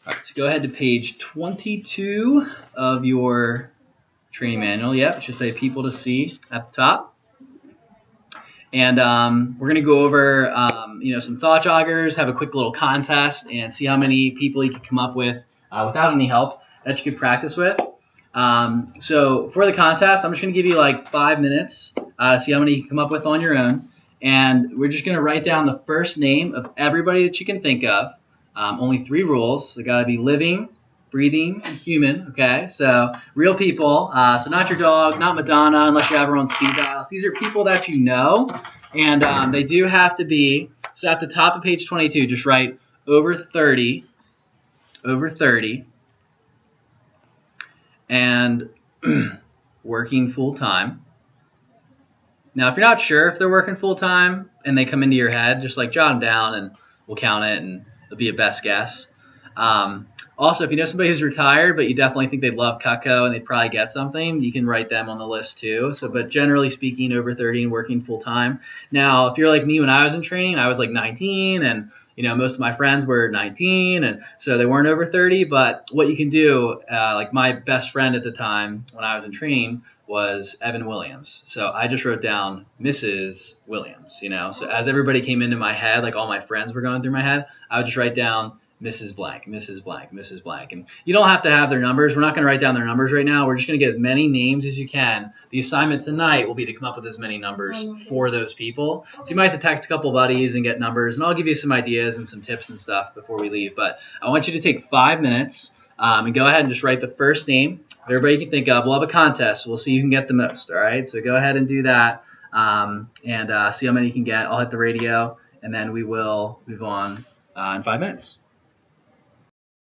All right, so go ahead to page 22 of your training manual. Yep, it should say people to see at the top. And we're going to go over, some thought joggers, have a quick little contest, and see how many people you can come up with without any help that you could practice with. So for the contest, I'm just going to give you like 5 minutes to see how many you can come up with on your own. And we're just going to write down the first name of everybody that you can think of. Only 3 rules. They got to be living, breathing, and human. Okay, so real people. So not your dog, not Madonna, unless you have her on speed dial. These are people that you know, and they do have to be. So at the top of page 22, just write over 30, and working full time. Now, if you're not sure if they're working full time and they come into your head, just like jot them down and we'll count it and it'll be a best guess. Also, if you know somebody who's retired, but you definitely think they'd love Cutco and they'd probably get something, you can write them on the list too. So, but generally speaking, over 30 and working full time. Now, if you're like me when I was in training, I was like 19 and most of my friends were 19 and so they weren't over 30. But what you can do, like my best friend at the time when I was in training was Evan Williams. So I just wrote down Mrs. Williams, So as everybody came into my head, like all my friends were going through my head, I would just write down Mrs. Blank, Mrs. Blank, Mrs. Blank. And you don't have to have their numbers. We're not going to write down their numbers right now. We're just going to get as many names as you can. The assignment tonight will be to come up with as many numbers for those people. So you might have to text a couple buddies and get numbers, and I'll give you some ideas and some tips and stuff before we leave. But I want you to take 5 minutes and go ahead and just write the first name of everybody you can think of. We'll have a contest. We'll see who can get the most, all right? So go ahead and do that and see how many you can get. I'll hit the radio, and then we will move on in 5 minutes.